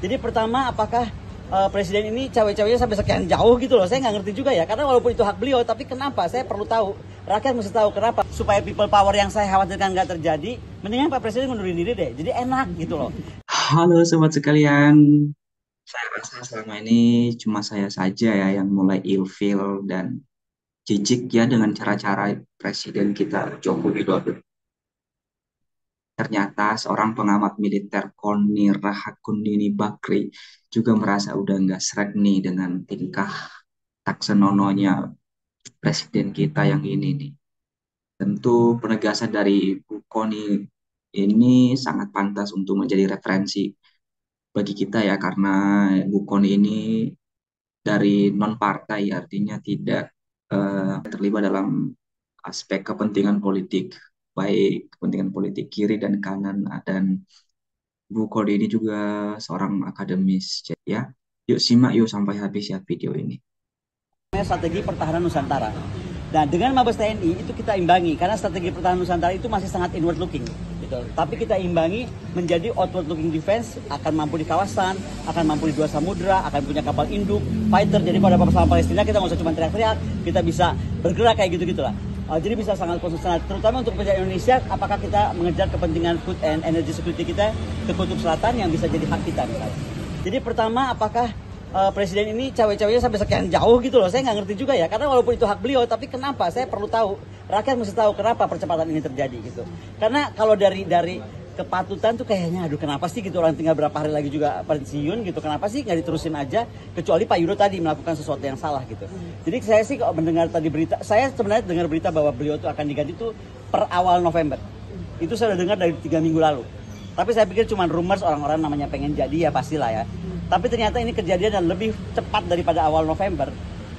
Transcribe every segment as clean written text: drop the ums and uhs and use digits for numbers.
Jadi pertama, apakah presiden ini cawe-cawenya sampai sekian jauh gitu loh? Saya nggak ngerti juga ya, karena walaupun itu hak beliau, tapi kenapa? Saya perlu tahu, rakyat mesti tahu kenapa. Supaya people power yang saya khawatirkan nggak terjadi, mendingan Pak Presiden mundurin diri deh, jadi enak gitu loh. Halo sobat sekalian, saya rasa selama ini cuma saya saja ya yang mulai ilfeel dan jijik ya dengan cara-cara Presiden kita Joko Widodo. Ternyata seorang pengamat militer Koni Rahakundini Bakri juga merasa udah nggak srek nih dengan tingkah tak senonohnya Presiden kita yang ini nih. Tentu penegasan dari Bu Koni ini sangat pantas untuk menjadi referensi bagi kita ya karena Bu Koni ini dari non partai artinya tidak terlibat dalam aspek kepentingan politik baik kepentingan politik kiri dan kanan dan Bu Koni ini juga seorang akademis ya. Yuk simak yuk sampai habis ya video ini. Strategi pertahanan Nusantara. Nah, dengan Mabes TNI itu kita imbangi karena strategi pertahanan Nusantara itu masih sangat inward looking gitu. Tapi kita imbangi menjadi outward looking defense, akan mampu di kawasan, akan mampu di dua samudra, akan punya kapal induk, fighter. Jadi pada persoalan Palestina kita nggak usah cuma teriak-teriak, kita bisa bergerak kayak gitu-gitulah. Jadi bisa sangat konsisten, terutama untuk pekerjaan Indonesia. Apakah kita mengejar kepentingan food and energy security kita ke Kutub Selatan yang bisa jadi hak kita misalnya. Jadi pertama, apakah presiden ini cawe-cawenya sampai sekian jauh gitu loh? Saya nggak ngerti juga ya, karena walaupun itu hak beliau, tapi kenapa? Saya perlu tahu, rakyat mesti tahu kenapa percepatan ini terjadi gitu. Karena kalau dari kepatutan tuh kayaknya, aduh kenapa sih gitu, orang tinggal berapa hari lagi juga pensiun gitu, kenapa sih nggak diterusin aja, kecuali Pak Yudo tadi melakukan sesuatu yang salah gitu. Jadi saya sih kalau mendengar tadi berita, saya sebenarnya dengar berita bahwa beliau tuh akan diganti tuh per awal November. Itu saya udah dengar dari 3 minggu lalu. Tapi saya pikir cuma rumors, orang-orang namanya pengen jadi ya pastilah ya. Tapi ternyata ini kejadian dan lebih cepat daripada awal November.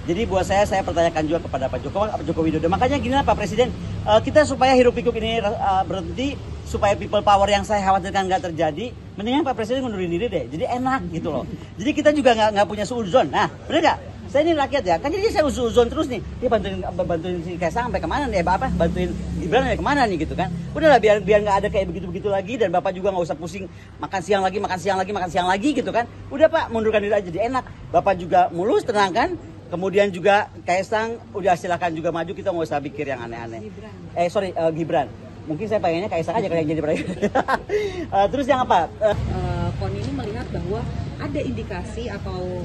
Jadi buat saya pertanyakan juga kepada Pak Joko Widodo. Makanya gini lah Pak Presiden, kita supaya hiruk pikuk ini berhenti, supaya people power yang saya khawatirkan nggak terjadi, mendingan Pak Presiden mundurin diri deh. Jadi enak gitu loh. Jadi kita juga nggak punya suudzon. Nah, bener nggak? Saya ini rakyat ya, kan jadi saya suudzon terus nih. Dia bantuin si Kaisang sampai kemana nih? Apa? Bantuin Gibran sampai kemana nih gitu kan? Udahlah biar nggak ada kayak begitu lagi, dan Bapak juga nggak usah pusing makan siang lagi gitu kan? Udah Pak, mundurkan diri aja, jadi enak. Bapak juga mulus, tenang kan? Kemudian juga Kaisang udah silakan juga maju, kita nggak usah pikir yang aneh-aneh. Gibran. Mungkin saya pengennya Kaisang aja kalau yang jadi presiden. Terus yang apa? Koni ini melihat bahwa ada indikasi atau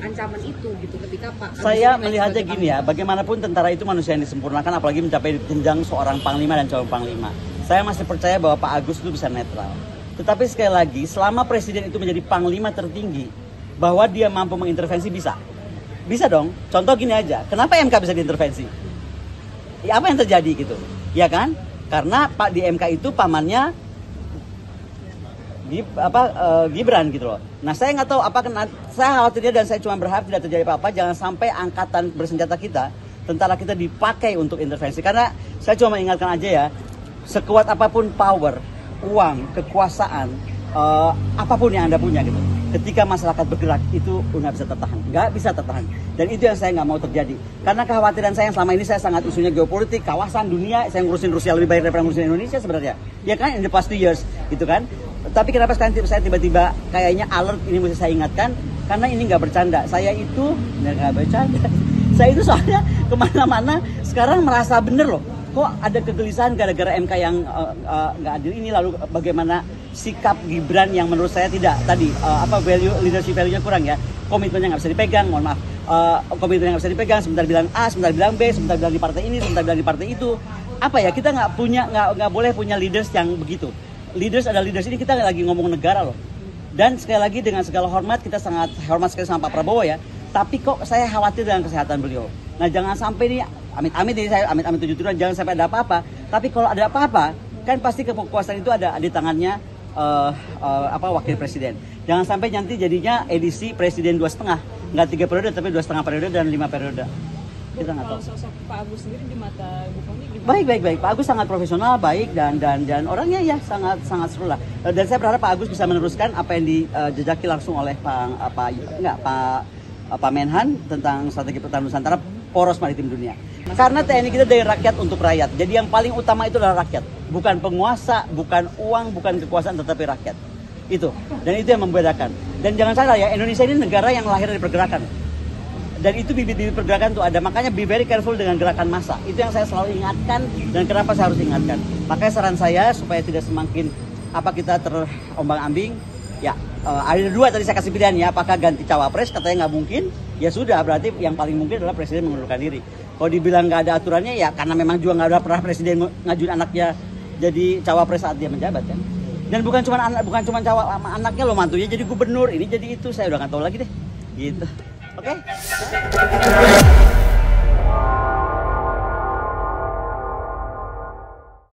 ancaman itu gitu ketika Pak Saya melihatnya gini ya, bagaimanapun tentara itu manusia yang disempurnakan, apalagi mencapai jenjang seorang panglima dan calon panglima. Saya masih percaya bahwa Pak Agus itu bisa netral. Tetapi sekali lagi, selama presiden itu menjadi panglima tertinggi, bahwa dia mampu mengintervensi bisa. Bisa dong. Contoh gini aja, kenapa MK bisa diintervensi? Ya, apa yang terjadi gitu? Ya kan? Karena Pak di MK itu pamannya Gibran gitu loh. Nah, saya nggak tahu saya khawatirnya, dan saya cuma berharap tidak terjadi apa-apa, jangan sampai angkatan bersenjata kita, tentara kita dipakai untuk intervensi. Karena saya cuma mengingatkan aja ya, sekuat apapun power, uang, kekuasaan, apapun yang Anda punya gitu, ketika masyarakat bergerak itu nggak bisa tertahan. Dan itu yang saya nggak mau terjadi. Karena kekhawatiran saya yang selama ini, saya sangat isunya geopolitik, kawasan, dunia, saya ngurusin Rusia lebih baik daripada ngurusin Indonesia sebenarnya. Ya kan, in the past 2 years gitu kan. Tapi kenapa sekarang saya tiba-tiba kayaknya alert, ini mesti saya ingatkan, karena ini nggak bercanda. Saya itu nggak bercanda. Saya itu soalnya kemana-mana sekarang merasa bener loh. Kok ada kegelisahan gara-gara MK yang nggak adil ini, lalu bagaimana sikap Gibran yang menurut saya tidak tadi leadership value-nya kurang ya, komitmennya nggak bisa dipegang, mohon maaf, komitmennya nggak bisa dipegang, sebentar bilang A, sebentar bilang B, sebentar bilang di partai ini, sebentar bilang di partai itu. Apa ya, kita nggak boleh punya leaders yang begitu. Leaders ini, kita lagi ngomong negara loh. Dan sekali lagi dengan segala hormat, kita sangat hormat sekali sama Pak Prabowo ya. Tapi kok saya khawatir dengan kesehatan beliau. Nah, jangan sampai nih, amit-amit ini saya amit-amit 7 turunan, jangan sampai ada apa-apa. Tapi kalau ada apa-apa, kan pasti kekuasaan itu ada di tangannya wakil presiden. Jangan sampai nanti jadinya edisi presiden 2,5, nggak 3 periode tapi 2,5 periode dan 5 periode. Kita nggak tahu. Kalau sosok Pak Agus sendiri di mata Bu Koni gimana? Baik. Pak Agus sangat profesional, baik, dan orangnya ya sangat seru lah. Dan saya berharap Pak Agus bisa meneruskan apa yang dijejaki langsung oleh Pak Menhan tentang strategi pertahanan Nusantara, poros maritim dunia. Karena TNI kita dari rakyat untuk rakyat. Jadi yang paling utama itu adalah rakyat, bukan penguasa, bukan uang, bukan kekuasaan, tetapi rakyat. Itu. Dan itu yang membedakan. Dan jangan salah ya, Indonesia ini negara yang lahir dari pergerakan. Dan itu bibit-bibit pergerakan tuh ada, makanya be very careful dengan gerakan massa. Itu yang saya selalu ingatkan dan kenapa saya harus ingatkan. Makanya saran saya supaya tidak semakin kita terombang-ambing, ya ada dua tadi saya kasih pilihan ya, apakah ganti cawapres, katanya nggak mungkin, ya sudah berarti yang paling mungkin adalah presiden mengundurkan diri. Kalau dibilang nggak ada aturannya ya karena memang juga nggak ada pernah presiden ngajuin anaknya jadi cawapres saat dia menjabat kan. Dan bukan cuma anaknya loh, mantunya jadi gubernur, ini jadi itu, saya udah nggak tahu lagi deh, gitu. Oke?